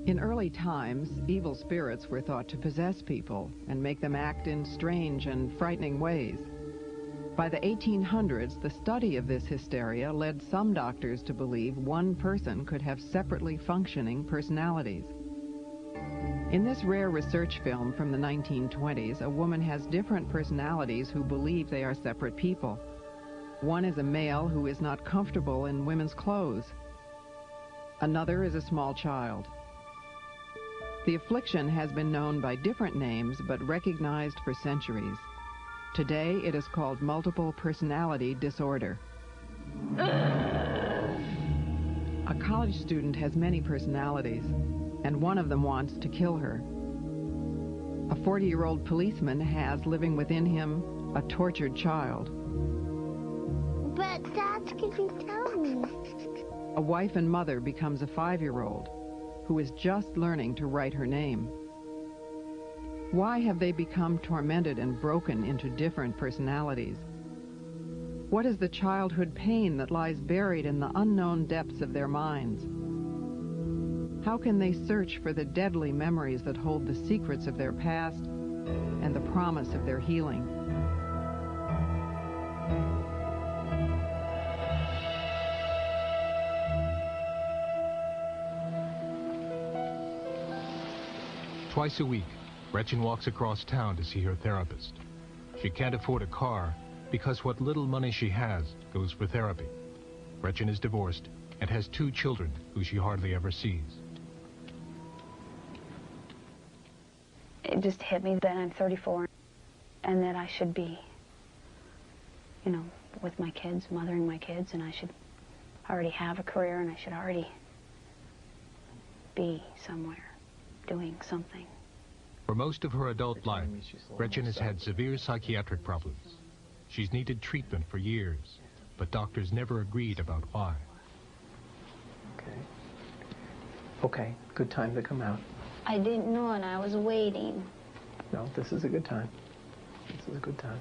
In early times, evil spirits were thought to possess people and make them act in strange and frightening ways. By the 1800s, the study of this hysteria led some doctors to believe one person could have separately functioning personalities. In this rare research film from the 1920s, a woman has different personalities who believe they are separate people. One is a male who is not comfortable in women's clothes. Another is a small child. The affliction has been known by different names but recognized for centuries. Today, it is called multiple personality disorder. A college student has many personalities, and one of them wants to kill her. A 40-year-old policeman has living within him a tortured child. But Dad, can you tell me? A wife and mother becomes a 5-year-old who is just learning to write her name. Why have they become tormented and broken into different personalities? What is the childhood pain that lies buried in the unknown depths of their minds? How can they search for the deadly memories that hold the secrets of their past and the promise of their healing? Twice a week, Gretchen walks across town to see her therapist. She can't afford a car because what little money she has goes for therapy. Gretchen is divorced and has 2 children who she hardly ever sees. It just hit me that I'm 34 and that I should be, you know, with my kids, mothering my kids, and I should already have a career and I should already be somewhere doing something. For most of her adult life, Gretchen has had severe psychiatric problems. She's needed treatment for years, but doctors never agreed about why. Okay, good time to come out. I didn't know and I was waiting. No, this is a good time. This is a good time.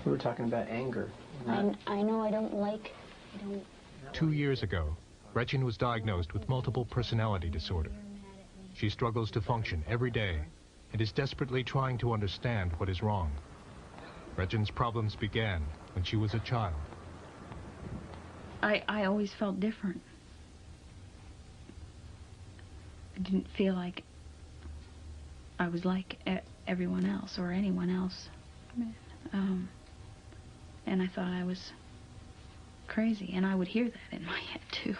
We were talking about anger. I know I don't like... 2 years ago, Gretchen was diagnosed with multiple personality disorder. She struggles to function every day and is desperately trying to understand what is wrong. Gretchen's problems began when she was a child. I always felt different. I didn't feel like I was like everyone else or anyone else. And I thought I was crazy, and I would hear that in my head too.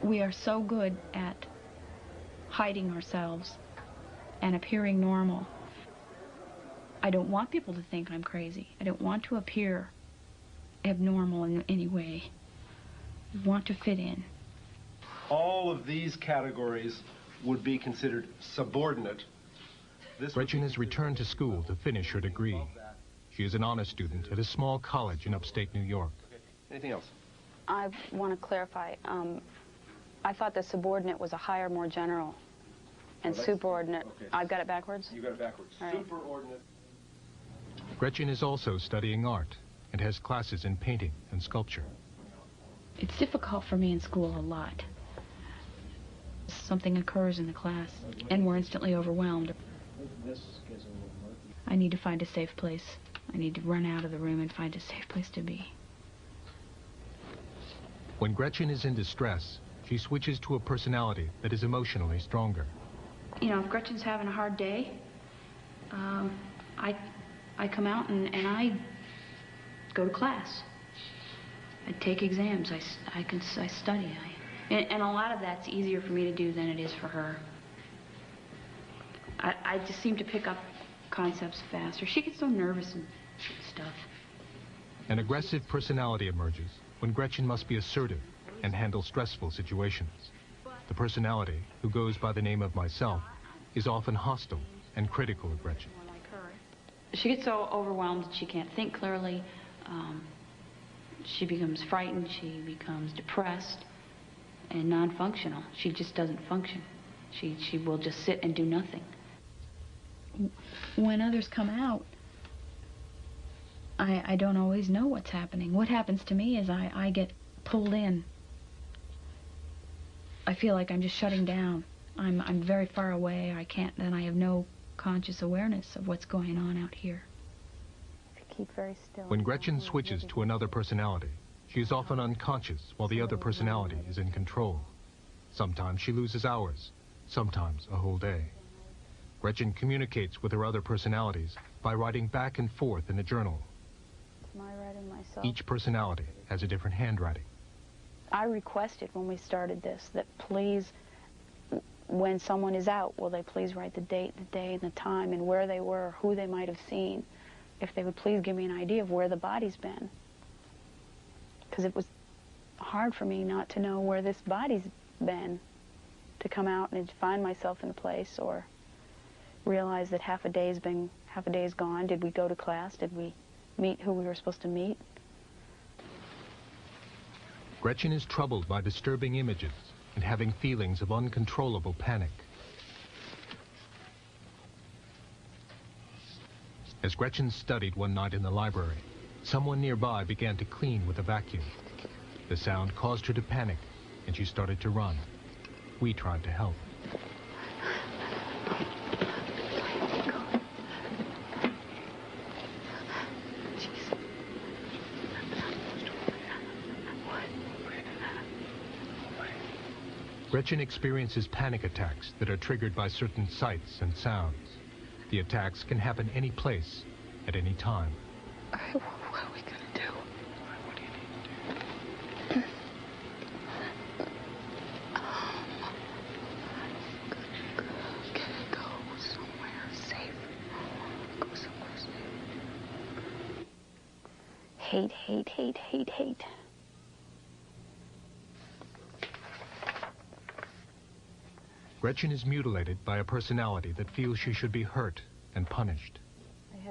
We are so good at hiding ourselves and appearing normal. I don't want people to think I'm crazy. I don't want to appear abnormal in any way. I want to fit in. All of these categories would be considered subordinate. Gretchen has returned to school to finish her degree. She is an honor student at a small college in upstate New York. Okay. Anything else? I want to clarify. I thought the subordinate was a higher, more general, and superordinate. Okay. I've got it backwards? You got it backwards. Right. Superordinate. Gretchen is also studying art and has classes in painting and sculpture. It's difficult for me in school a lot. Something occurs in the class, and we're instantly overwhelmed. I need to find a safe place. I need to run out of the room and find a safe place to be. When Gretchen is in distress, she switches to a personality that is emotionally stronger. You know, if Gretchen's having a hard day, I come out and I go to class. I take exams. I study. And a lot of that's easier for me to do than it is for her. I just seem to pick up concepts faster. She gets so nervous and stuff. An aggressive personality emerges when Gretchen must be assertive and handle stressful situations. The personality, who goes by the name of myself, is often hostile and critical of Gretchen. She gets so overwhelmed that she can't think clearly. She becomes frightened. She becomes depressed and non-functional. She just doesn't function. She will just sit and do nothing. When others come out, I don't always know what's happening. What happens to me is I get pulled in. I feel like I'm just shutting down. I'm very far away. I have no conscious awareness of what's going on out here. Keep very still. When Gretchen switches to another personality, she is often unconscious while the other personality is in control. Sometimes she loses hours, sometimes a whole day. Gretchen communicates with her other personalities by writing back and forth in a journal. Am I writing myself? Each personality has a different handwriting. I requested when we started this that please, when someone is out, will they please write the date, the day, and the time, and where they were, who they might have seen. If they would please give me an idea of where the body's been. Because it was hard for me not to know where this body's been, to come out and find myself in a place or realize that half a day's gone. Did we go to class? Did we meet who we were supposed to meet? Gretchen is troubled by disturbing images and having feelings of uncontrollable panic. As Gretchen studied one night in the library, someone nearby began to clean with a vacuum. The sound caused her to panic, and she started to run. We tried to help. Gretchen experiences panic attacks that are triggered by certain sights and sounds. The attacks can happen any place, at any time. All right, what are we going to do? What do you need to do? Can I go somewhere safe? Go somewhere safe. Hate, hate, hate, hate, hate. Gretchen is mutilated by a personality that feels she should be hurt and punished.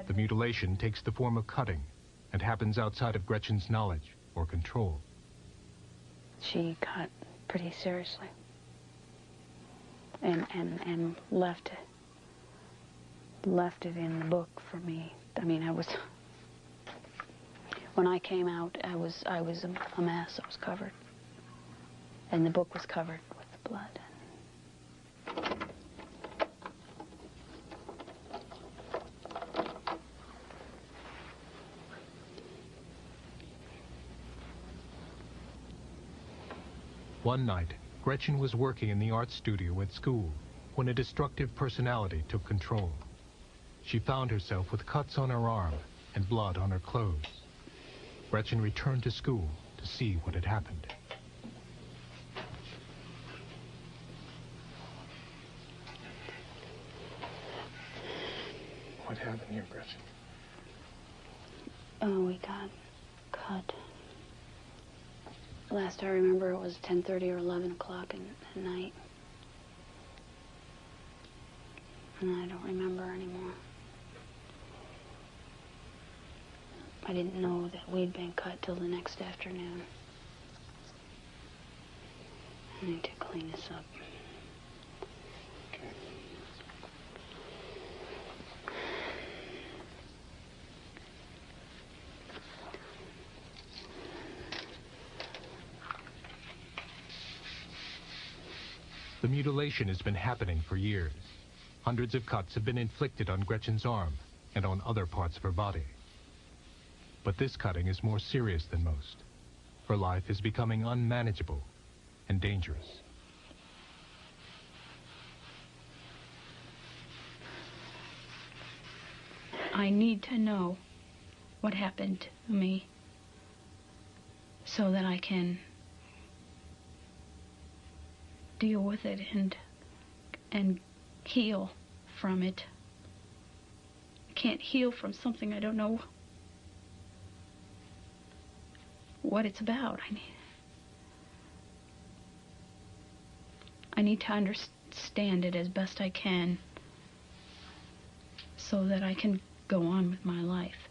The mutilation takes the form of cutting and happens outside of Gretchen's knowledge or control. She cut pretty seriously and left it in the book for me. I mean, when I came out, I was a mess. I was covered, and the book was covered with the blood. One night, Gretchen was working in the art studio at school when a destructive personality took control. She found herself with cuts on her arm and blood on her clothes. Gretchen returned to school to see what had happened. What happened here, Gretchen? Oh, we got cut. Last I remember, it was 10:30 or 11 o'clock at night. And I don't remember anymore. I didn't know that we'd been cut till the next afternoon. I need to clean this up. The mutilation has been happening for years. Hundreds of cuts have been inflicted on Gretchen's arm and on other parts of her body. But this cutting is more serious than most. Her life is becoming unmanageable and dangerous. I need to know what happened to me so that I can deal with it and heal from it. I can't heal from something I don't know what it's about. I need to understand it as best I can so that I can go on with my life.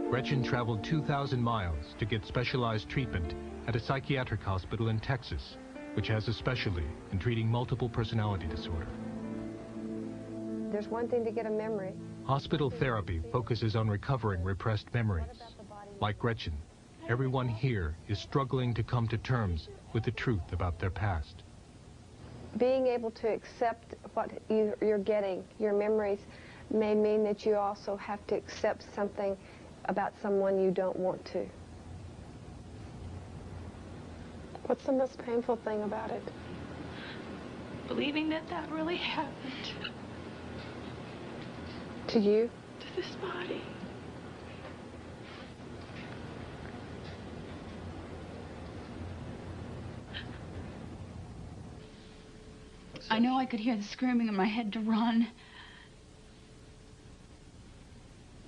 Gretchen traveled 2,000 miles to get specialized treatment at a psychiatric hospital in Texas, which has a specialty in treating multiple personality disorder. There's one thing to get a memory. Hospital therapy focuses on recovering repressed memories. Like Gretchen, everyone here is struggling to come to terms with the truth about their past. Being able to accept what you're getting, your memories, may mean that you also have to accept something about someone you don't want to. What's the most painful thing about it? Believing that that really happened To you? to this body. I know I could hear the screaming in my head to run,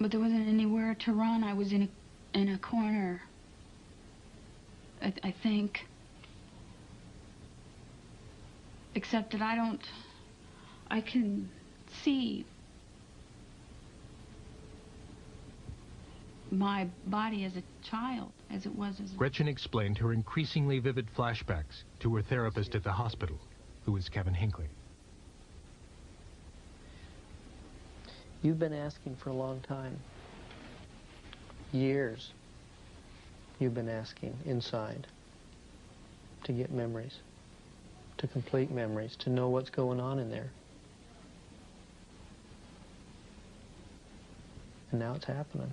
but there wasn't anywhere to run. I was in a corner, I think. Except that I can see my body as a child, as it was as a... Gretchen explained her increasingly vivid flashbacks to her therapist at the hospital, who was Kevin Hinckley. You've been asking for a long time. Years. You've been asking inside to get memories, to complete memories, to know what's going on in there. And now it's happening.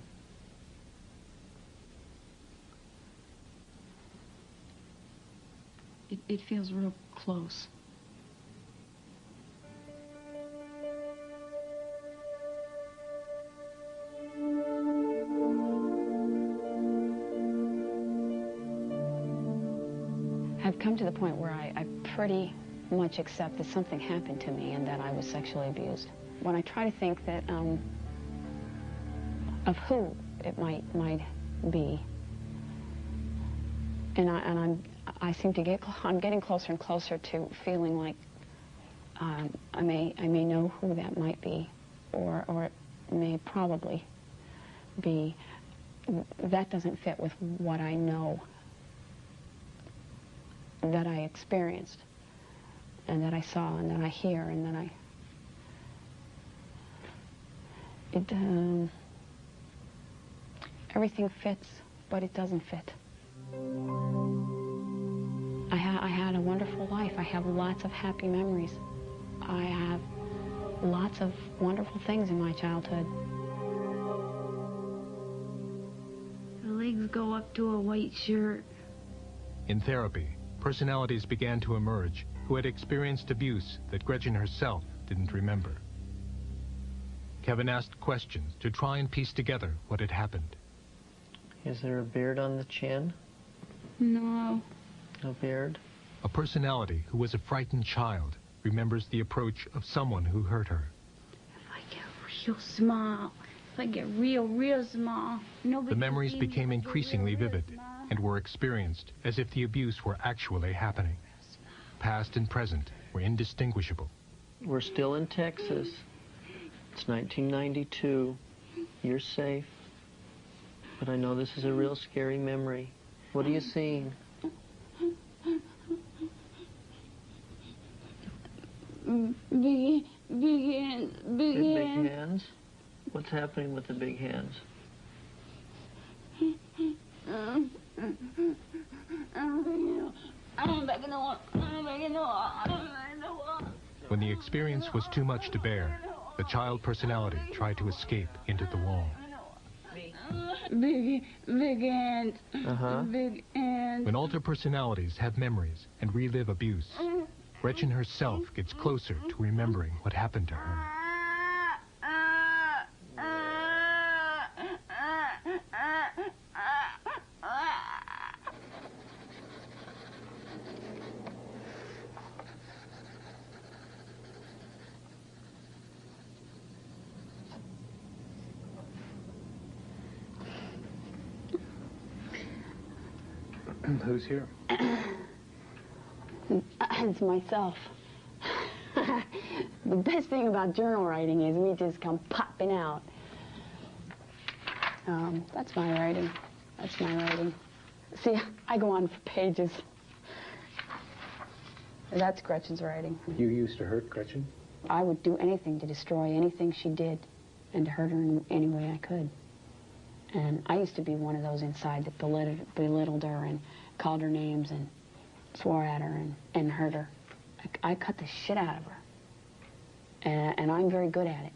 It feels real close. I've come to the point where I pretty much accept that something happened to me and that I was sexually abused. When I try to think that of who it might be, and I seem to I'm getting closer and closer to feeling like I may know who that might be, or it may probably be. That doesn't fit with what I know that I experienced, and that I saw, and that I hear, and that everything fits, but it doesn't fit. I had a wonderful life. I have lots of happy memories. I have lots of wonderful things in my childhood. The legs go up to a white shirt. In therapy, personalities began to emerge who had experienced abuse that Gretchen herself didn't remember. Kevin asked questions to try and piece together what had happened. Is there a beard on the chin? No. No beard? A personality who was a frightened child remembers the approach of someone who hurt her. If I get real small, if I get real small, nobody. The memories can see me became if I get increasingly real vivid small. and were experienced as if the abuse were actually happening. Past and present were indistinguishable. We're still in Texas. It's 1992. You're safe. But I know this is a real scary memory. What are you seeing? Big hands, big Big hands. hands? What's happening with the big hands? When the experience was too much to bear, the child personality tried to escape into the wall. Big hands. Big hands. When alter personalities have memories and relive abuse, Gretchen herself gets closer to remembering what happened to her. Who's here? It's myself. The best thing about journal writing is we just come popping out. That's my writing. That's my writing. See, I go on for pages. That's Gretchen's writing. You used to hurt Gretchen? I would do anything to destroy anything she did and to hurt her in any way I could. And I used to be one of those inside that belittled her and called her names and swore at her and hurt her. I cut the shit out of her. And I'm very good at it.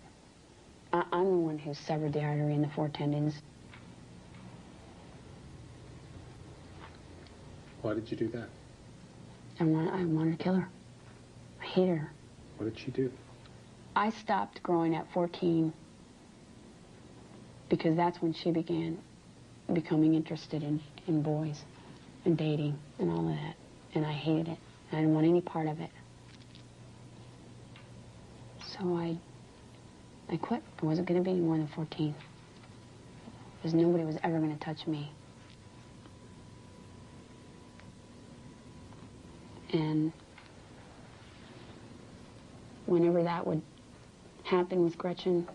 I'm the one who severed the artery in the 4 tendons. Why did you do that? I wanted to kill her. I hated her. What did she do? I stopped growing at 14 because that's when she began becoming interested in boys and dating and all of that. And I hated it. I didn't want any part of it. So I quit. I wasn't going to be any more than 14. Because nobody was ever going to touch me. And whenever that would happen with Gretchen,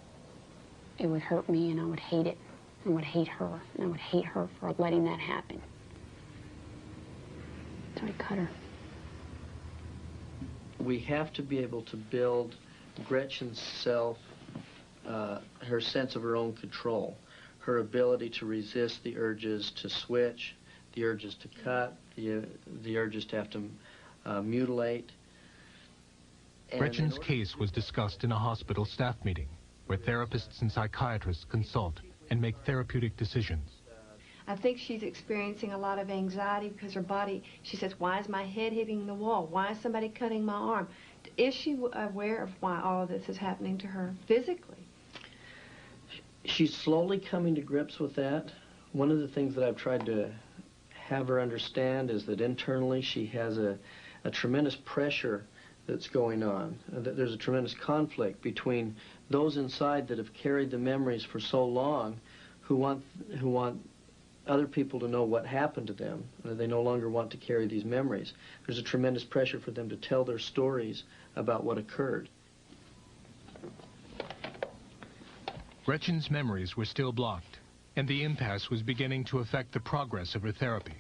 it would hurt me and I would hate it. I would hate her. And I would hate her for letting that happen. So I cut her. We have to be able to build Gretchen's self, her sense of her own control, her ability to resist the urges to switch, the urges to cut, the urges to have to mutilate. Gretchen's case was discussed in a hospital staff meeting where therapists and psychiatrists consult and make therapeutic decisions. I think she's experiencing a lot of anxiety because her body, she says, why is my head hitting the wall? Why is somebody cutting my arm? Is she aware of why all of this is happening to her physically? She's slowly coming to grips with that. One of the things that I've tried to have her understand is that internally she has a tremendous pressure that's going on. That there's a tremendous conflict between those inside that have carried the memories for so long who want other people to know what happened to them. They no longer want to carry these memories. There's a tremendous pressure for them to tell their stories about what occurred. Gretchen's memories were still blocked, and the impasse was beginning to affect the progress of her therapy.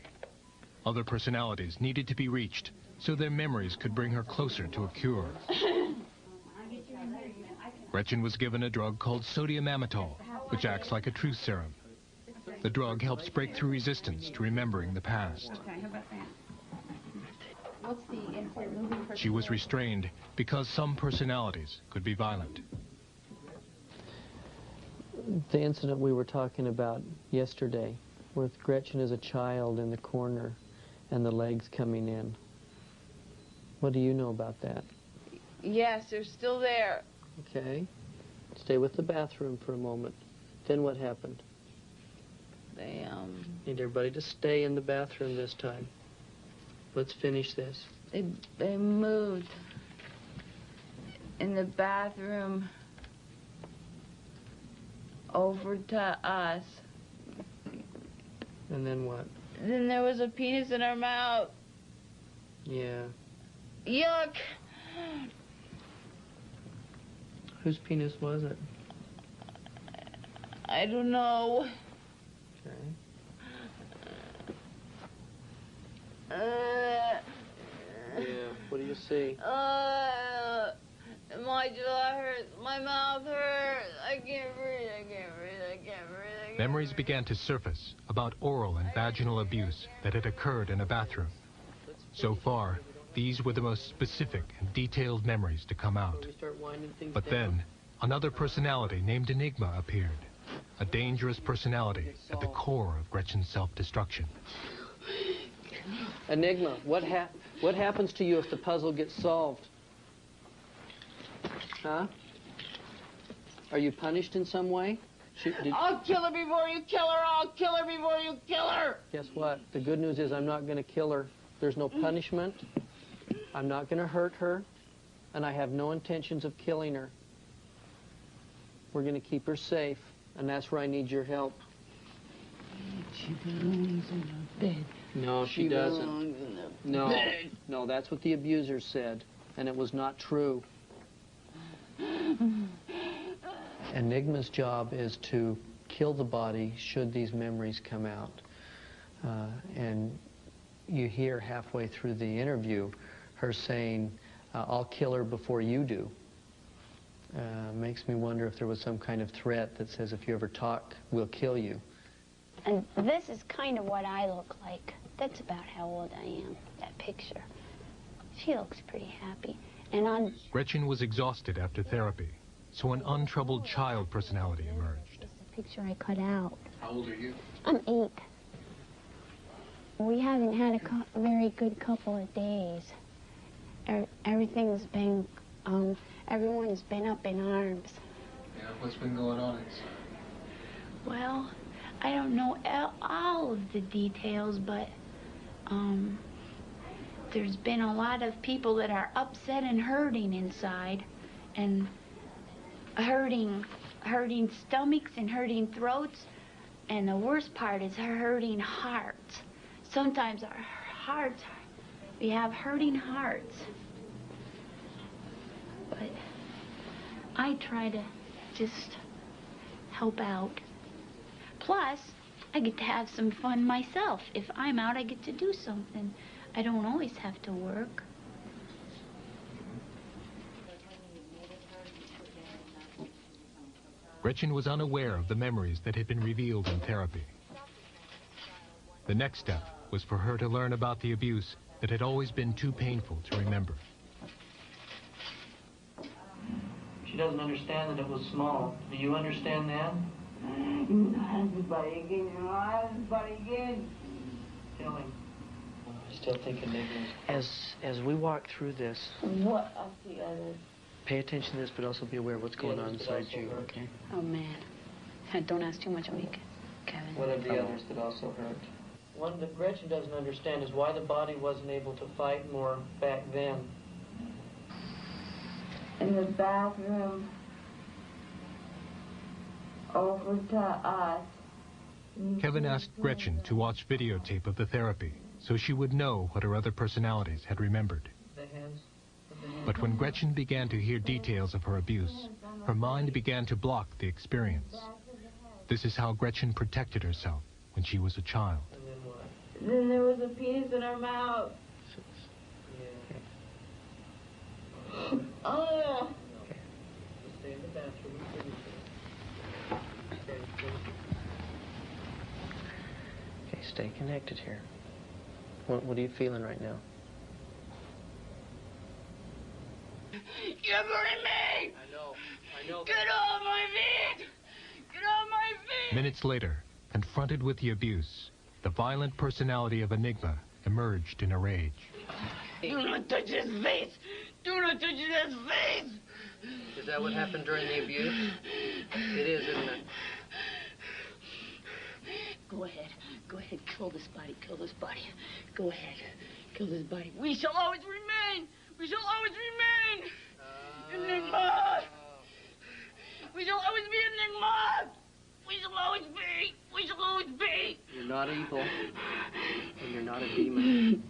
Other personalities needed to be reached so their memories could bring her closer to a cure. Gretchen was given a drug called sodium amytal, which acts like a truth serum. The drug helps break through resistance to remembering the past. She was restrained because some personalities could be violent. The incident we were talking about yesterday with Gretchen as a child in the corner and the legs coming in. What do you know about that? Yes, they're still there. Okay. Stay with the bathroom for a moment. Then what happened? They, Need everybody to stay in the bathroom this time. Let's finish this. They moved in the bathroom over to us. And then what? Then there was a penis in her mouth. Yeah. Yuck! Whose penis was it? I don't know. Okay. Yeah, what do you see? My jaw hurts, my mouth hurts, I can't breathe, I can't breathe, I can't breathe. Memories began to surface about oral and vaginal abuse that had occurred in a bathroom. So far, these were the most specific and detailed memories to come out. But then, another personality named Enigma appeared. A dangerous personality at the core of Gretchen's self-destruction. Enigma, what happens to you if the puzzle gets solved? Huh? Are you punished in some way? I'll kill her before you kill her! I'll kill her before you kill her! Guess what? The good news is I'm not going to kill her. There's no punishment. I'm not going to hurt her. And I have no intentions of killing her. We're going to keep her safe. And that's where I need your help. She belongs in the bed. No, she doesn't. No, that's what the abuser said. And it was not true. Enigma's job is to kill the body should these memories come out. And you hear halfway through the interview her saying, I'll kill her before you do. Makes me wonder if there was some kind of threat that says if you ever talk, we'll kill you. And this is kind of what I look like. That's about how old I am, that picture. She looks pretty happy. And on Gretchen was exhausted after therapy, so an untroubled child personality emerged. It's a picture I cut out. How old are you? I'm 8. We haven't had a very good couple of days. Everything's been, everyone's been up in arms. Yeah, what's been going on inside? Well, I don't know all of the details, but there's been a lot of people that are upset and hurting inside, and hurting stomachs and hurting throats, and the worst part is hurting hearts. Sometimes our hearts, we have hurting hearts. But I try to just help out. Plus, I get to have some fun myself. If I'm out, I get to do something. I don't always have to work. Gretchen was unaware of the memories that had been revealed in therapy. The next step was for her to learn about the abuse that had always been too painful to remember. She doesn't understand that it was small. Do you understand that? Killing. I still think enigmas. As we walk through this, What of the others? pay attention to this, but also be aware of what's going on inside you, okay? Oh, man. Don't ask too much of me, Kevin. What of the others that also hurt? One that Gretchen doesn't understand is why the body wasn't able to fight more back then. In the bathroom, over to us. Kevin asked Gretchen to watch videotape of the therapy so she would know what her other personalities had remembered. The hands. But when Gretchen began to hear details of her abuse, her mind began to block the experience. This is how Gretchen protected herself when she was a child. And then what? Then there was a penis in her mouth. Yeah. Oh. Okay. Just stay in the bathroom and finish it. Okay, stay connected here. What are you feeling right now? You're burning me! I know. Get off my feet! Get off my feet! Minutes later, confronted with the abuse, the violent personality of Enigma emerged in a rage. Do not touch his face! Do not touch his face! Is that what happened during the abuse? It is, isn't it? Go ahead, kill this body, Go ahead, kill this body. We shall always remain! We shall always remain! Enigma! We shall always be Enigma! We shall always be! We shall always be! You're not evil, and you're not a demon.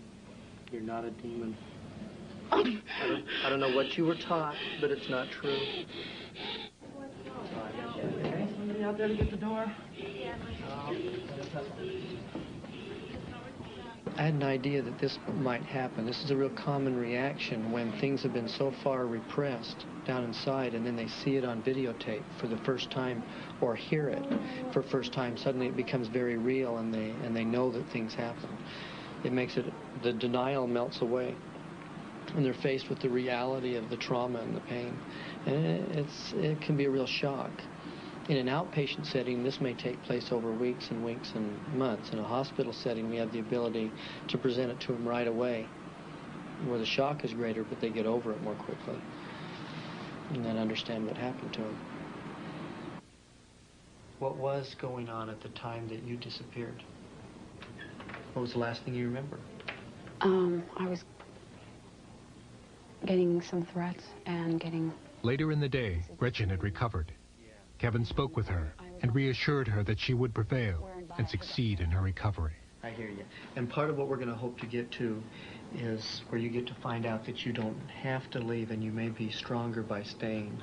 You're not a demon. I don't know what you were taught, but it's not true. Okay, somebody out there to get the door? I had an idea that this might happen. This is a real common reaction when things have been so far repressed down inside and then they see it on videotape for the first time or hear it for the first time. Suddenly it becomes very real and they know that things happen. It makes it, the denial melts away and they're faced with the reality of the trauma and the pain. And it can be a real shock. In an outpatient setting, this may take place over weeks and months. In a hospital setting, we have the ability to present it to them right away, where the shock is greater, but they get over it more quickly, and then understand what happened to them. What was going on at the time that you disappeared? What was the last thing you remember? I was getting some threats and getting... Later in the day, Gretchen had recovered. Kevin spoke with her and reassured her that she would prevail and succeed in her recovery. I hear you. And part of what we're going to hope to get to is where you get to find out that you don't have to leave and you may be stronger by staying.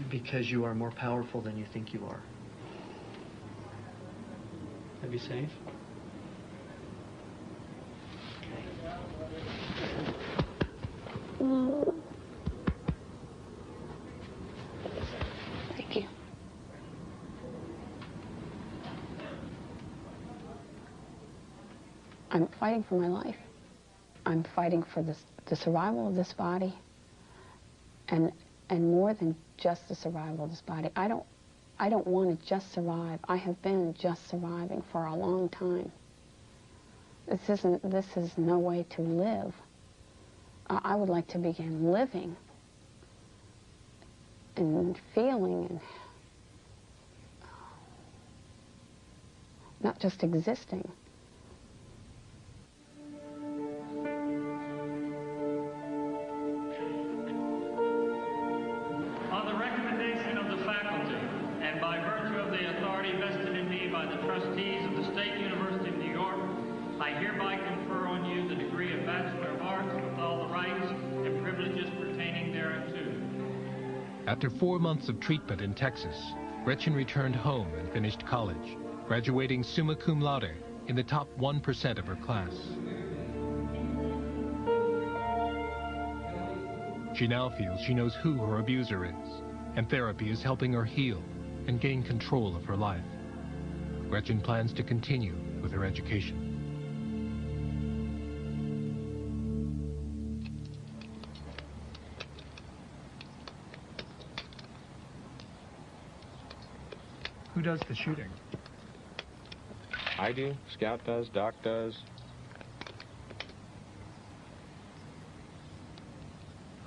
Because you are more powerful than you think you are. That be safe? Thank you. I'm fighting for my life. I'm fighting for the survival of this body, and more than just the survival of this body. I don't want to just survive. I have been just surviving for a long time. This is no way to live. I would like to begin living and feeling and not just existing. On the recommendation of the faculty and by virtue of the authority vested in me by the trustees of the State University of New York, I hereby confer on you the degree of Bachelor of Arts with all the rights and privileges pertaining thereunto. After 4 months of treatment in Texas, Gretchen returned home and finished college, graduating summa cum laude in the top 1% of her class. She now feels she knows who her abuser is, and therapy is helping her heal and gain control of her life. Gretchen plans to continue with her education. Who does the shooting? I do, Scout does, Doc does.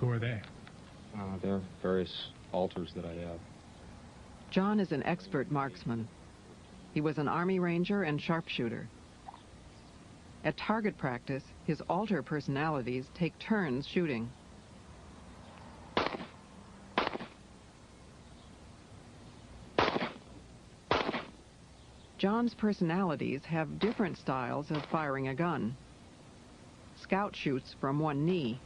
Who are they? They're various alters that I have. John is an expert marksman. He was an Army Ranger and sharpshooter. At target practice, his alter personalities take turns shooting. John's personalities have different styles of firing a gun. Scout shoots from one knee.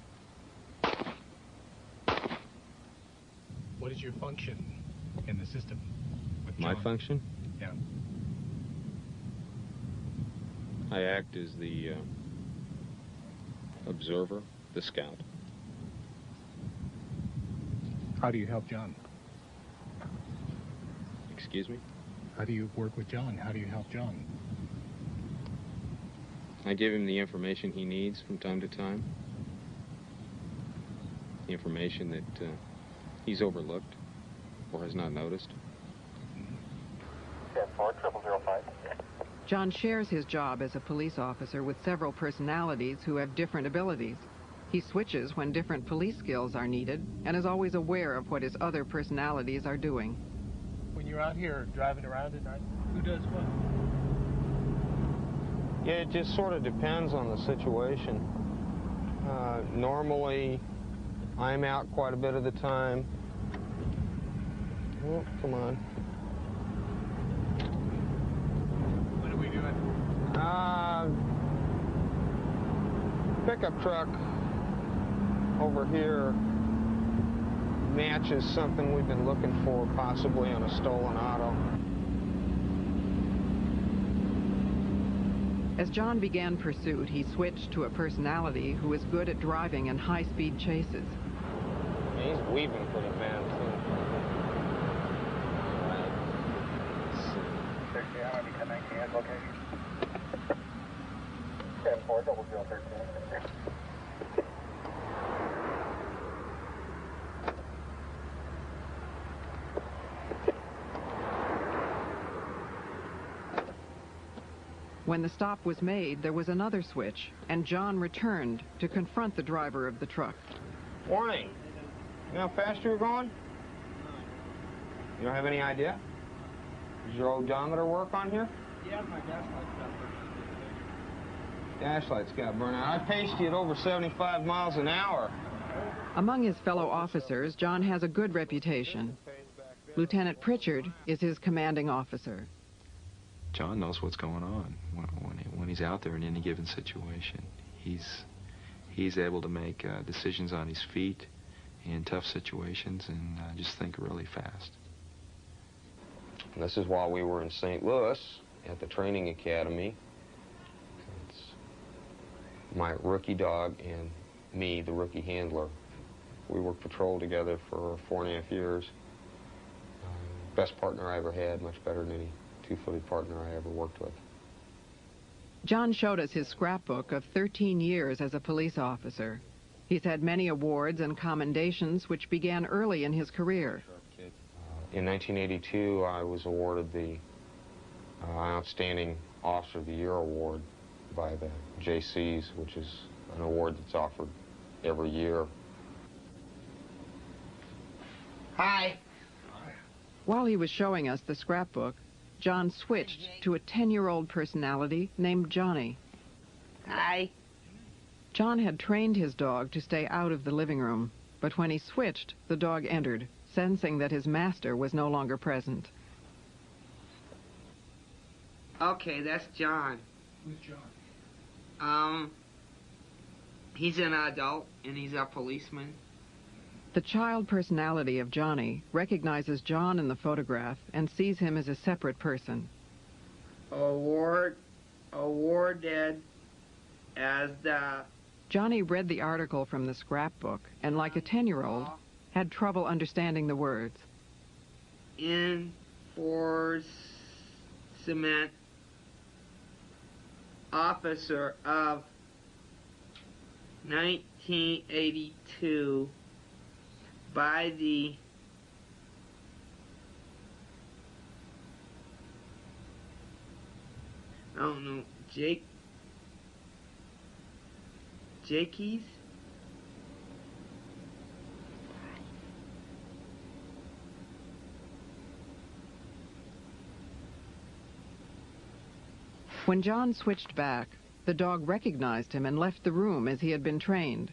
What is your function in the system? My function? Yeah. I act as the observer, the scout. How do you help John? Excuse me? How do you work with John? How do you help John? I give him the information he needs from time to time. The information that he's overlooked or has not noticed. John shares his job as a police officer with several personalities who have different abilities. He switches when different police skills are needed and is always aware of what his other personalities are doing. When you're out here driving around at night, who does what? Yeah, it just sort of depends on the situation. Normally, I'm out quite a bit of the time. Oh, come on. What are we doing? Pickup truck over here matches something we've been looking for, possibly on a stolen auto. As John began pursuit, he switched to a personality who is good at driving in high-speed chases. He's weaving pretty fast, too. When the stop was made, there was another switch, and John returned to confront the driver of the truck. Warning. You know how fast you were going? You don't have any idea? Does your odometer work on here? Yeah, my gaslight's got burnt. Flashlight's got burnt out. I paced you at over 75 miles an hour. Among his fellow officers, John has a good reputation. Lieutenant Pritchard is his commanding officer. John knows what's going on when he's out there in any given situation. He's able to make decisions on his feet in tough situations and just think really fast. And this is while we were in St. Louis at the training academy. It's my rookie dog and me, the rookie handler. We worked patrol together for 4.5 years. Best partner I ever had, much better than any two-footed partner I ever worked with. John showed us his scrapbook of 13 years as a police officer. He's had many awards and commendations which began early in his career. In 1982, I was awarded the Outstanding Officer of the Year award by the JCs, which is an award that's offered every year. Hi. While he was showing us the scrapbook, John switched to a 10-year-old personality named Johnny. Hi. John had trained his dog to stay out of the living room, but when he switched, the dog entered, sensing that his master was no longer present. Okay, that's John. Who's John? He's an adult, and he's a policeman. The child personality of Johnny recognizes John in the photograph and sees him as a separate person. Awarded as the... Johnny read the article from the scrapbook and, like a 10-year-old, had trouble understanding the words. Enforcement Officer of 1982 by the I don't know, Jakeys? When John switched back, the dog recognized him and left the room as he had been trained.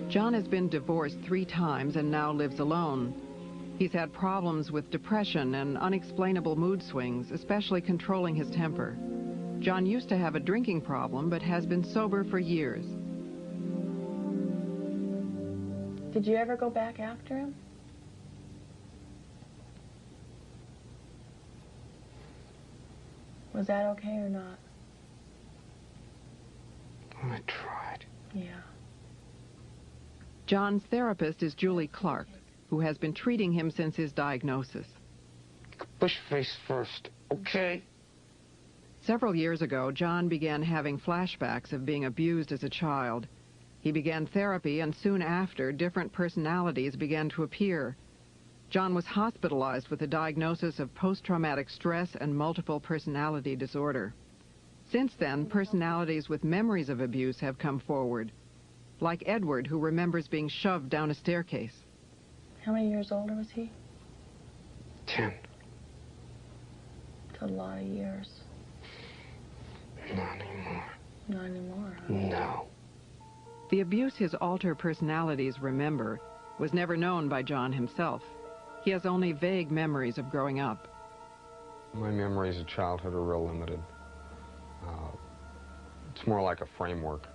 John has been divorced 3 times and now lives alone. He's had problems with depression and unexplainable mood swings, especially controlling his temper. John used to have a drinking problem, but has been sober for years. Did you ever go back after him? Was that okay or not? I tried. Yeah. John's therapist is Julie Clark, who has been treating him since his diagnosis. Push face first, okay? Several years ago, John began having flashbacks of being abused as a child. He began therapy, and soon after, different personalities began to appear. John was hospitalized with a diagnosis of post-traumatic stress and multiple personality disorder. Since then, personalities with memories of abuse have come forward, like Edward, who remembers being shoved down a staircase. How many years older was he? 10. It's a lot of years. Not anymore. Not anymore, huh? No. The abuse his alter personalities remember was never known by John himself. He has only vague memories of growing up. My memories of childhood are real limited. It's more like a framework.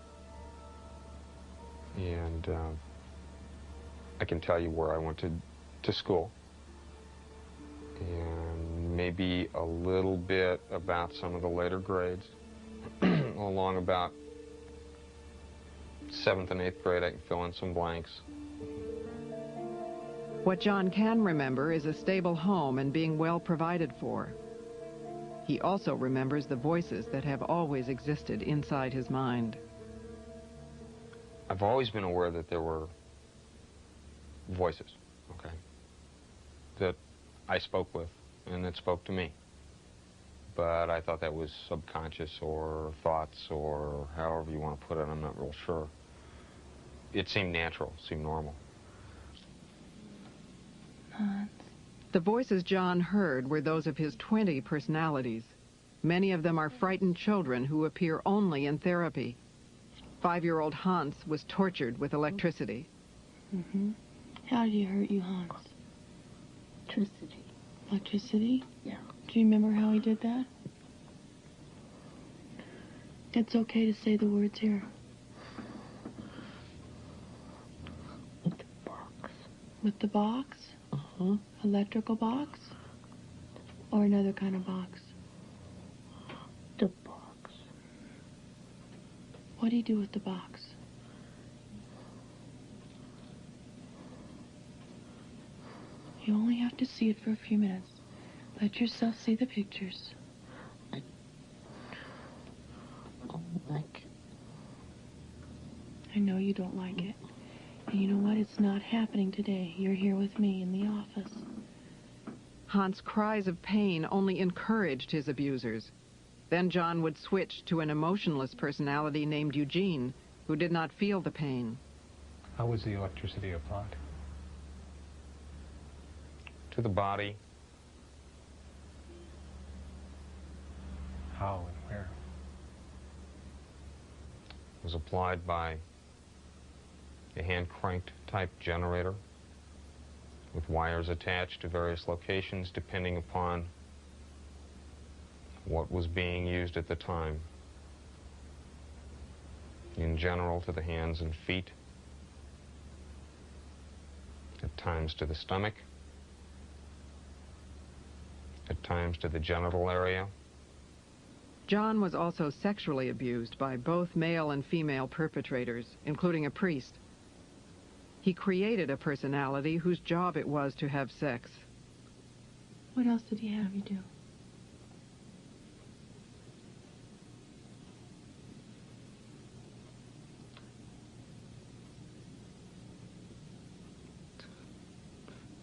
And I can tell you where I went to school. And maybe a little bit about some of the later grades. Along about 7th and 8th grade, I can fill in some blanks. What John can remember is a stable home and being well provided for. He also remembers the voices that have always existed inside his mind. I've always been aware that there were voices, okay, that I spoke with and that spoke to me. But I thought that was subconscious or thoughts or however you want to put it, I'm not real sure. It seemed natural, seemed normal. The voices John heard were those of his 20 personalities. Many of them are frightened children who appear only in therapy. 5-year-old Hans was tortured with electricity. Mm-hmm. How did he hurt you, Hans? Electricity. Electricity? Yeah. Do you remember how he did that? It's okay to say the words here. With the box. With the box? Uh-huh. Electrical box? Or another kind of box? The box. What do you do with the box? You only have to see it for a few minutes. Let yourself see the pictures. I don't like it. I know you don't like it. And you know what? It's not happening today. You're here with me in the office. Hans' cries of pain only encouraged his abusers. Then John would switch to an emotionless personality named Eugene, who did not feel the pain. How was the electricity applied? To the body. How and where? It was applied by a hand-cranked type generator with wires attached to various locations depending upon what was being used at the time. In general, to the hands and feet, at times to the stomach, at times to the genital area. John was also sexually abused by both male and female perpetrators, including a priest. He created a personality whose job it was to have sex. What else did he have you do?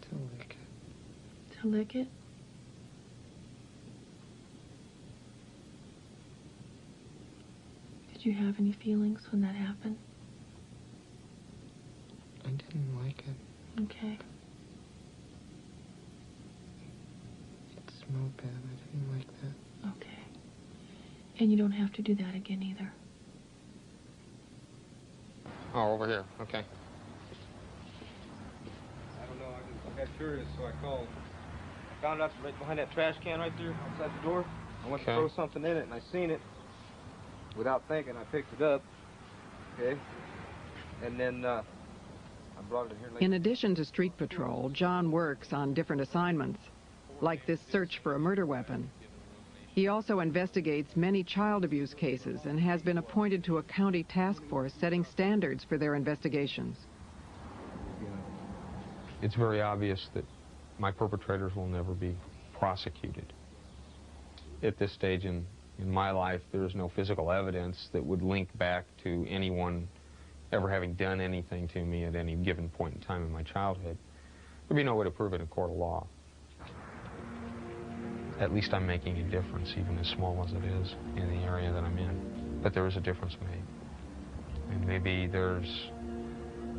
To lick it. To lick it? Did you have any feelings when that happened? I didn't like it. Okay. It smelled bad. I didn't like that. Okay. And you don't have to do that again either. Oh, over here. Okay. I don't know. I got curious, so I called. I found out right behind that trash can right there outside the door. I went to throw something in it, and I seen it. Without thinking, I picked it up. Okay. And then I brought it in here later. In addition to street patrol, John works on different assignments, like this search for a murder weapon. He also investigates many child abuse cases and has been appointed to a county task force setting standards for their investigations. It's very obvious that my perpetrators will never be prosecuted. At this stage in my life, there is no physical evidence that would link back to anyone ever having done anything to me at any given point in time in my childhood. There'd be no way to prove it in a court of law. At least I'm making a difference, even as small as it is, in the area that I'm in. But there is a difference made. And maybe there's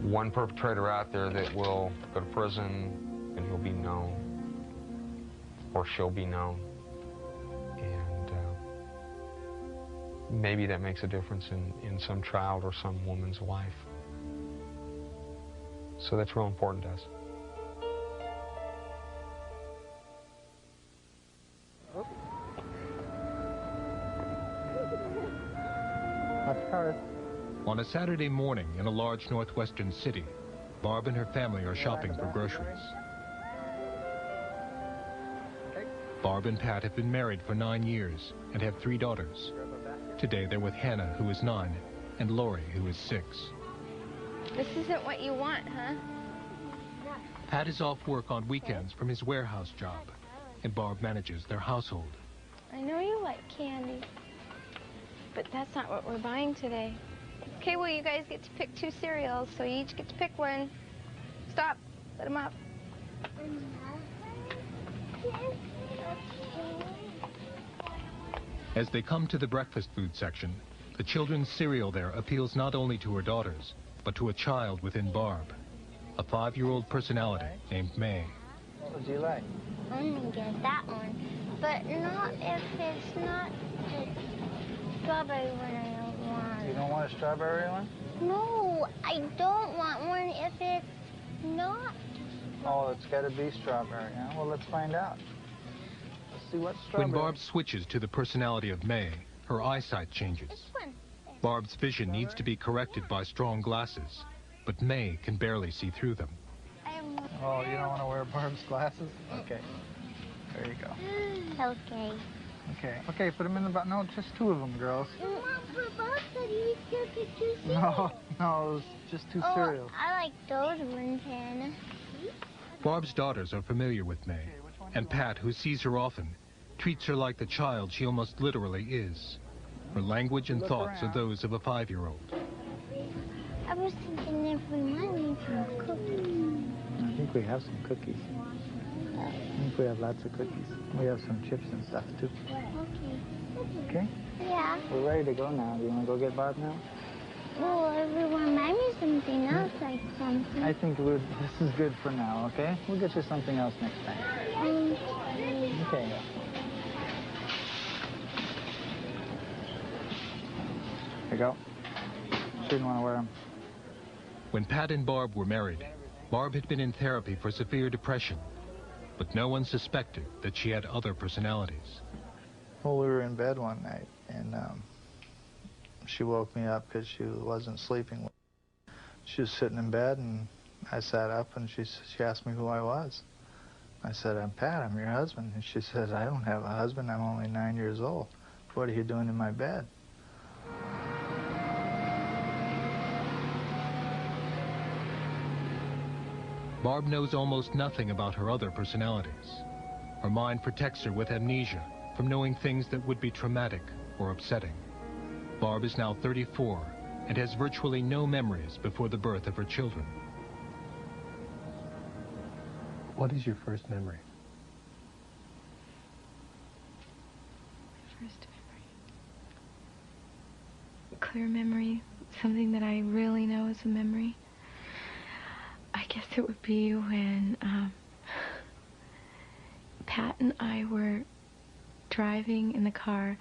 one perpetrator out there that will go to prison and he'll be known, or she'll be known. And maybe that makes a difference in some child or some woman's life. So that's real important to us. On a Saturday morning in a large northwestern city, Barb and her family are shopping for groceries. Barb and Pat have been married for 9 years and have 3 daughters. Today they're with Hannah, who is 9, and Lori, who is 6. This isn't what you want, huh? Pat is off work on weekends from his warehouse job, and Barb manages their household. I know you like candy, but that's not what we're buying today. Okay, well, you guys get to pick 2 cereals, so you each get to pick one. Stop. Let them up. As they come to the breakfast food section, the children's cereal there appeals not only to her daughters, but to a child within Barb, a 5-year-old personality named May. What would you like? I'm gonna get that one, but not if it's not the strawberry one I want. You don't want a strawberry one? No, I don't want one if it's not. Oh, it's got to be strawberry, huh? Well, let's find out. Let's see what strawberry. When Barb switches to the personality of May, her eyesight changes. Barb's vision needs to be corrected by strong glasses, but May can barely see through them. Oh, you don't want to wear Barb's glasses? Okay. There you go. Okay. Okay. Okay, put them in the box. No, just 2 of them, girls. Not for both, but he's gonna pick 2 cereals. No, it was just 2 cereals. I like those ones, Hannah. Barb's daughters are familiar with May, and Pat, who sees her often, treats her like the child she almost literally is. Her language and thoughts are those of a 5-year-old. I was thinking if we might need some cookies. I think we have some cookies. I think we have lots of cookies. We have some chips and stuff, too. Okay. Okay? Yeah. We're ready to go now. Do you want to go get Barb now? Well, everyone might need something else, like something. I think this is good for now, okay? We'll get you something else next time. Okay. Here you go. Didn't want to wear them. When Pat and Barb were married, Barb had been in therapy for severe depression, but no one suspected that she had other personalities. Well, we were in bed one night, and she woke me up because she wasn't sleeping. She was sitting in bed, and I sat up, and she asked me who I was. I said, I'm Pat, I'm your husband. And she said, I don't have a husband, I'm only 9 years old. What are you doing in my bed? Barb knows almost nothing about her other personalities. Her mind protects her with amnesia from knowing things that would be traumatic or upsetting. Barb is now 34 and has virtually no memories before the birth of her children. What is your first memory? First memory. Clear memory, something that I really know is a memory. I guess it would be when Pat and I were driving in the car.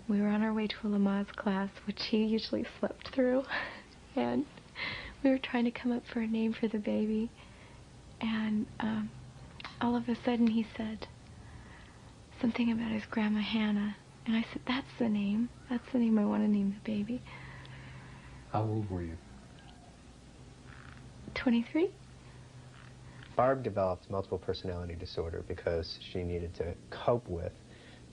We were on our way to a Lamaze class, which he usually slept through. And we were trying to come up for a name for the baby. And all of a sudden he said something about his grandma Hannah. And I said, that's the name. That's the name I want to name the baby. How old were you? 23. Barb developed multiple personality disorder because she needed to cope with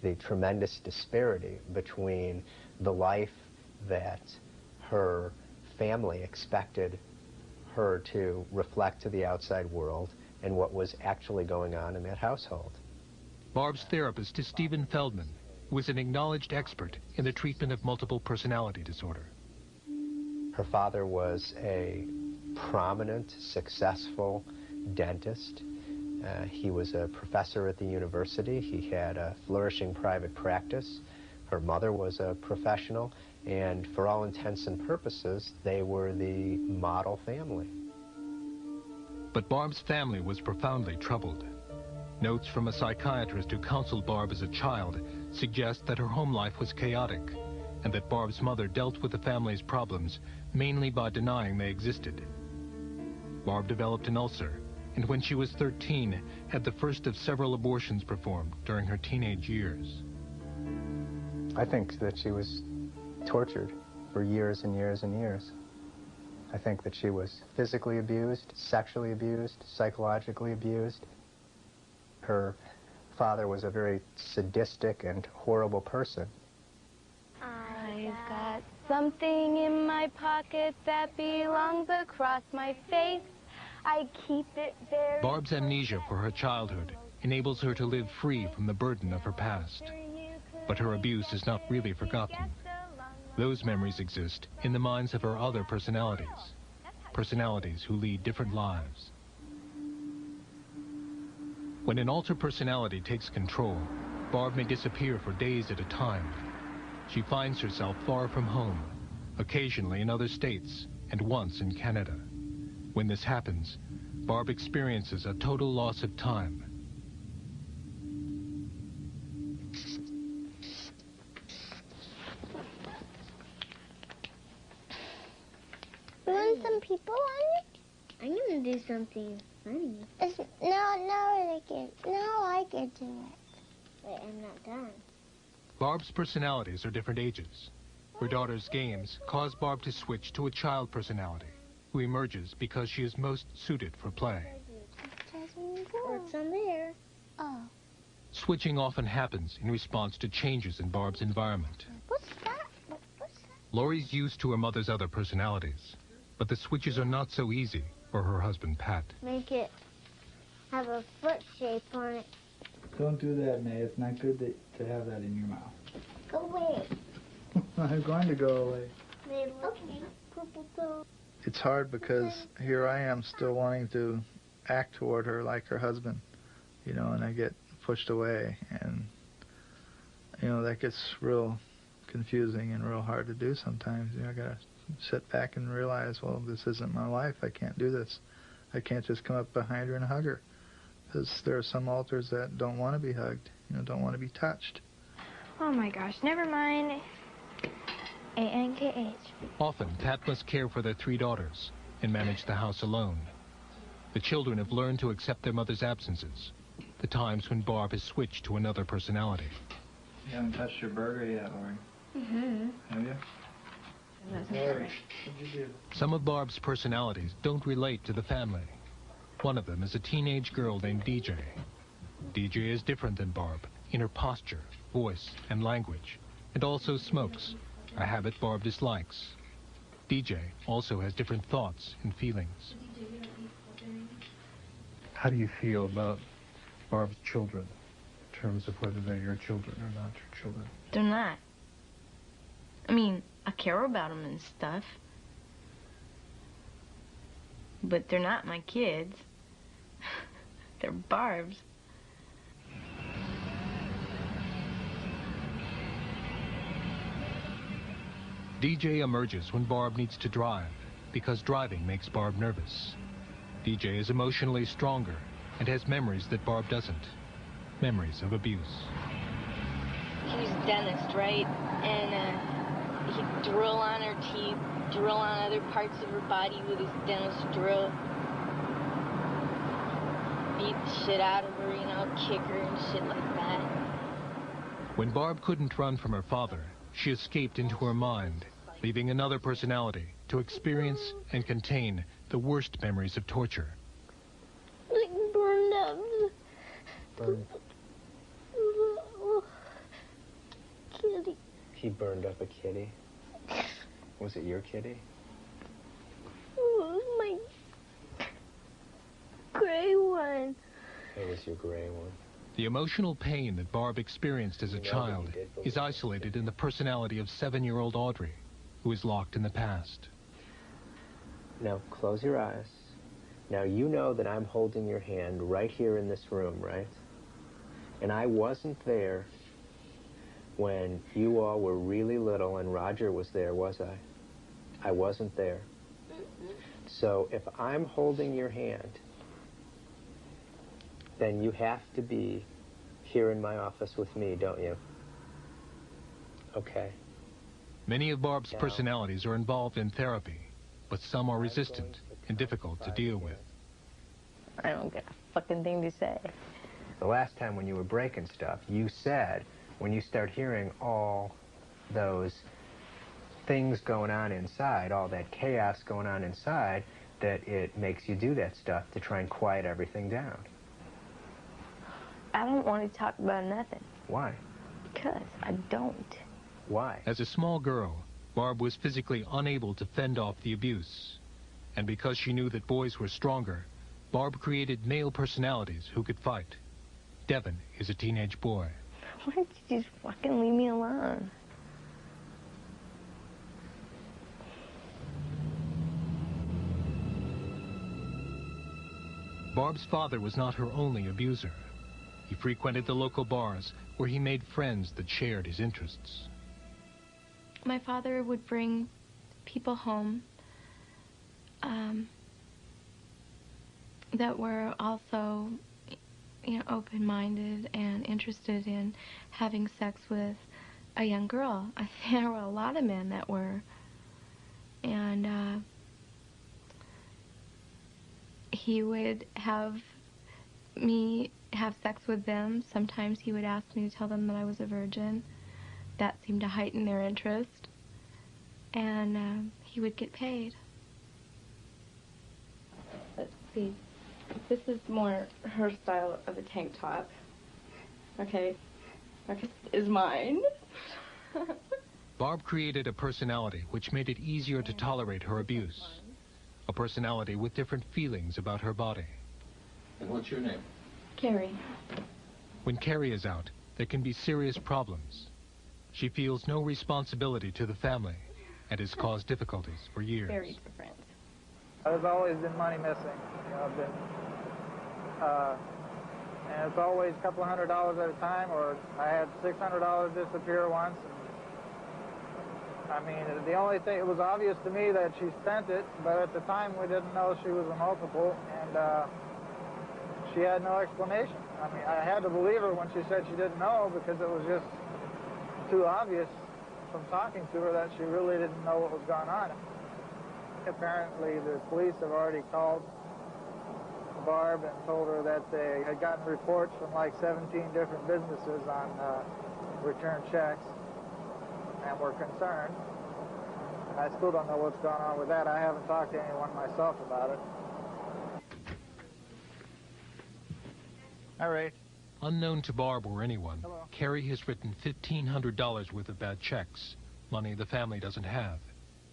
the tremendous disparity between the life that her family expected her to reflect to the outside world and what was actually going on in that household. Barb's therapist is Stephen Feldman, who is an acknowledged expert in the treatment of multiple personality disorder. Her father was a prominent, successful dentist. He was a professor at the university. He had a flourishing private practice. Her mother was a professional, and for all intents and purposes, they were the model family. But Barb's family was profoundly troubled. Notes from a psychiatrist who counseled Barb as a child suggest that her home life was chaotic, and that Barb's mother dealt with the family's problems mainly by denying they existed. Barb developed an ulcer, and when she was 13, had the first of several abortions performed during her teenage years. I think that she was tortured for years and years and years. I think that she was physically abused, sexually abused, psychologically abused. Her father was a very sadistic and horrible person. I've got something in my pocket that belongs across my face. I keep it very... Barb's amnesia for her childhood enables her to live free from the burden of her past. But her abuse is not really forgotten. Those memories exist in the minds of her other personalities. Personalities who lead different lives. When an alter personality takes control, Barb may disappear for days at a time. She finds herself far from home, occasionally in other states, and once in Canada. When this happens, Barb experiences a total loss of time. You want some people on it? I'm gonna do something funny. No, I can do it. Wait, I'm not done. Barb's personalities are different ages. Her daughter's games cause Barb to switch to a child personality, who emerges because she is most suited for play. What's on there? Oh. Switching often happens in response to changes in Barb's environment. What's that? Laurie's used to her mother's other personalities, but the switches are not so easy for her husband, Pat. Make it have a foot shape on it. Don't do that, May. It's not good to have that in your mouth. Go away. I'm going to go away. May, okay. Purple toe. It's hard because here I am still wanting to act toward her like her husband, you know, and I get pushed away, and, you know, that gets real confusing and real hard to do sometimes. You know, I gotta sit back and realize, well, this isn't my wife. I can't do this. I can't just come up behind her and hug her, because there are some alters that don't want to be hugged, you know, don't want to be touched. Oh my gosh, never mind. A-N-K-H. Often, Pat must care for their 3 daughters and manage the house alone. The children have learned to accept their mother's absences, the times when Barb has switched to another personality. You haven't touched your burger yet, Lori. Mm-hmm. Have you? Lori, what'd you do? Some of Barb's personalities don't relate to the family. One of them is a teenage girl named DJ. DJ is different than Barb in her posture, voice, and language, and also smokes, a habit Barb dislikes. DJ also has different thoughts and feelings. How do you feel about Barb's children, in terms of whether they're your children or not your children? They're not. I mean, I care about them and stuff. But they're not my kids. They're Barb's. DJ emerges when Barb needs to drive, because driving makes Barb nervous. DJ is emotionally stronger and has memories that Barb doesn't. Memories of abuse. He's a dentist, right? And he'd drill on her teeth, drill on other parts of her body with his dentist drill. Beat the shit out of her, you know, kick her and shit like that. When Barb couldn't run from her father, she escaped into her mind, leaving another personality to experience and contain the worst memories of torture. Like burned up. Burned. Kitty. He burned up a kitty. Was it your kitty? Oh, my gray one. It was your gray one. The emotional pain that Barb experienced as a child is isolated in the personality of 7-year-old Audrey, who is locked in the past. Now, close your eyes. Now, you know that I'm holding your hand right here in this room, right? And I wasn't there when you all were really little and Roger was there, was I? I wasn't there. So if I'm holding your hand, then you have to be here in my office with me, don't you? Okay. Many of Barb's personalities are involved in therapy, but some are resistant and difficult to deal with. I don't get a fucking thing to say. The last time when you were breaking stuff, you said when you start hearing all those things going on inside, all that chaos going on inside, that it makes you do that stuff to try and quiet everything down. I don't want to talk about nothing. Why? Because I don't. Why? As a small girl, Barb was physically unable to fend off the abuse. And because she knew that boys were stronger, Barb created male personalities who could fight. Devin is a teenage boy. Why don't you just fucking leave me alone? Barb's father was not her only abuser. He frequented the local bars where he made friends that shared his interests. My father would bring people home that were also, you know, open-minded and interested in having sex with a young girl. I think there were a lot of men that were. And he would have me have sex with them. Sometimes he would ask me to tell them that I was a virgin. That seemed to heighten their interest. And he would get paid. Let's see. This is more her style of a tank top. Okay. Okay, is mine. Barb created a personality which made it easier to tolerate her abuse. A personality with different feelings about her body. And what's your name? Carrie. When Carrie is out, there can be serious problems. She feels no responsibility to the family and has caused difficulties for years. Very different. There's always been money missing. You know, and it's always a couple $100 at a time, or I had $600 disappear once. And, I mean, the only thing, it was obvious to me that she spent it, but at the time we didn't know she was a multiple, and she had no explanation. I mean, I had to believe her when she said she didn't know, because it was just too obvious from talking to her that she really didn't know what was going on. Apparently the police have already called Barb and told her that they had gotten reports from like 17 different businesses on return checks and were concerned. I still don't know what's going on with that. I haven't talked to anyone myself about it. All right. Unknown to Barb or anyone, Carrie has written $1,500 worth of bad checks, money the family doesn't have.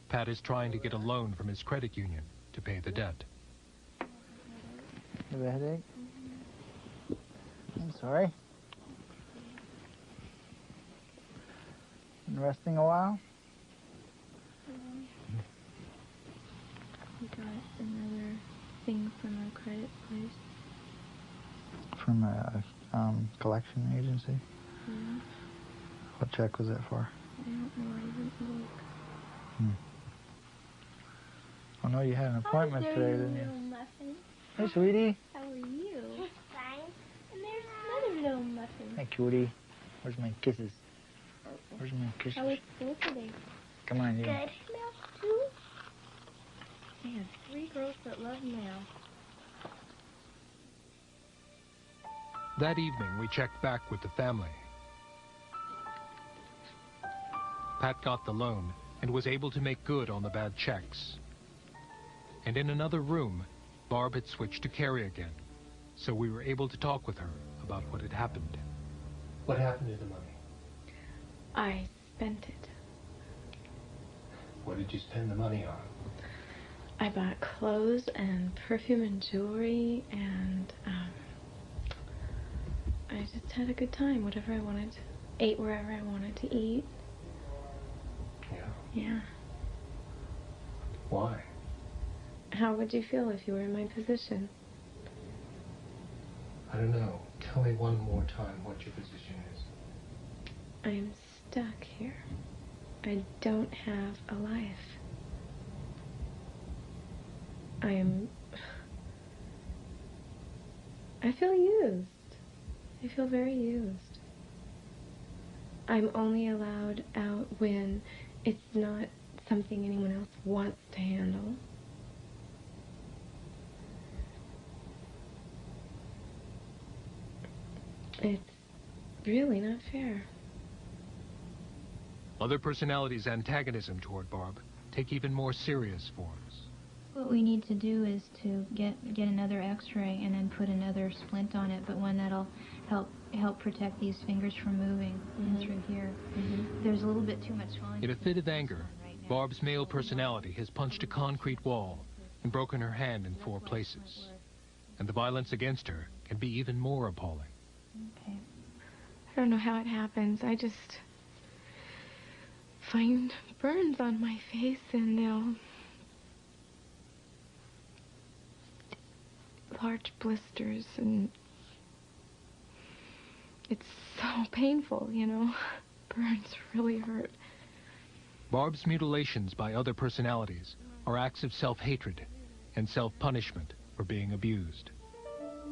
Pat is trying to get a loan from his credit union to pay the debt. You have a headache? I'm sorry. Been resting a while? We got another thing from our credit place. From a collection agency? Yeah. What check was it for? I don't know, I didn't look. I know you had an appointment today, didn't you? Muffin. Hey, sweetie. How are you? Fine. And there's another little muffin. Hey, cutie. Where's my kisses? Where's my kisses? How was school today? Come on, you. Good. Mel, too? I have 3 girls that love Mel. That evening, we checked back with the family. Pat got the loan and was able to make good on the bad checks. And in another room, Barb had switched to Carrie again, so we were able to talk with her about what had happened. What happened to the money? I spent it. What did you spend the money on? I bought clothes and perfume and jewelry, and I just had a good time, whatever I wanted. Ate wherever I wanted to eat. Yeah. Yeah. Why? How would you feel if you were in my position? I don't know. Tell me one more time what your position is. I'm stuck here. I don't have a life. I feel used. I feel very used. I'm only allowed out when it's not something anyone else wants to handle. It's really not fair. Other personalities' antagonism toward Barb take even more serious forms. What we need to do is to get another x-ray and then put another splint on it, but one that'll help protect these fingers from moving through here. There's a little bit too much volume. In a fit of anger, Barb's male personality has punched a concrete wall and broken her hand in 4 places. And the violence against her can be even more appalling. Okay. I don't know how it happens. I just find burns on my face and they'll large blisters, and it's so painful, you know. Burns really hurt. Barb's mutilations by other personalities are acts of self-hatred and self-punishment for being abused.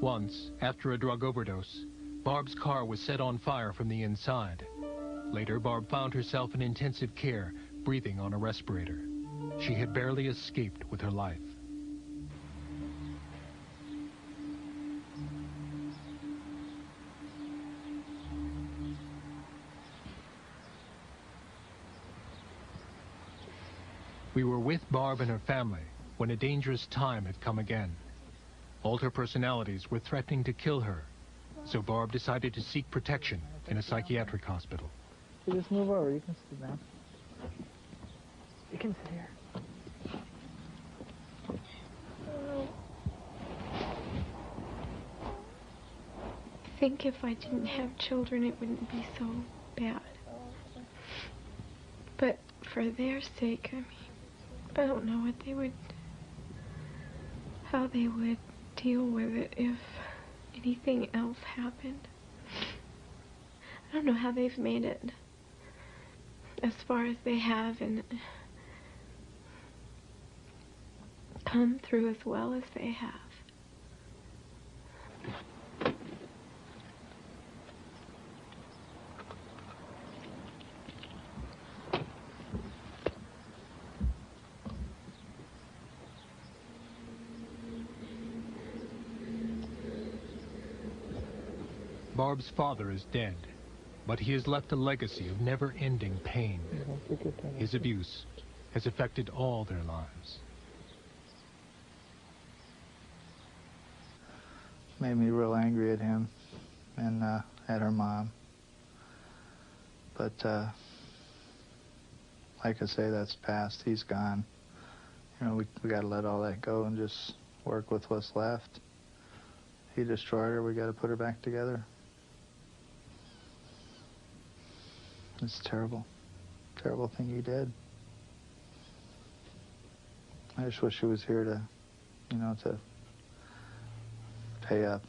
Once, after a drug overdose, Barb's car was set on fire from the inside. Later, Barb found herself in intensive care, breathing on a respirator. She had barely escaped with her life. We were with Barb and her family when a dangerous time had come again. All her personalities were threatening to kill her, so Barb decided to seek protection in a psychiatric hospital. You just move over. You can sit down. You can sit here. think if I didn't have children, it wouldn't be so bad. But for their sake, I mean, I don't know what they would, how they would deal with it if anything else happened. I don't know how they've made it as far as they have and come through as well as they have. Barb's father is dead, but he has left a legacy of never-ending pain. His abuse has affected all their lives. Made me real angry at him and at her mom. But like I say, that's past. He's gone. You know, we got to let all that go and just work with what's left. He destroyed her. We got to put her back together. It's terrible. Terrible thing he did. I just wish he was here to, you know, to pay up.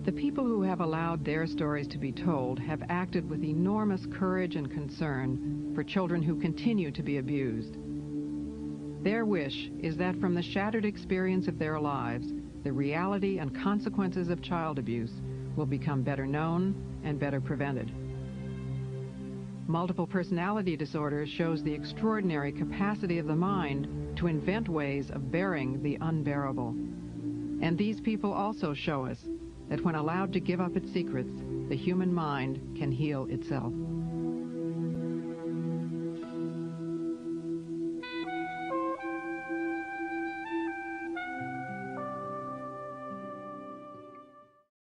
The people who have allowed their stories to be told have acted with enormous courage and concern for children who continue to be abused. Their wish is that from the shattered experience of their lives, the reality and consequences of child abuse will become better known and better prevented. Multiple personality disorder shows the extraordinary capacity of the mind to invent ways of bearing the unbearable. And these people also show us that when allowed to give up its secrets, the human mind can heal itself.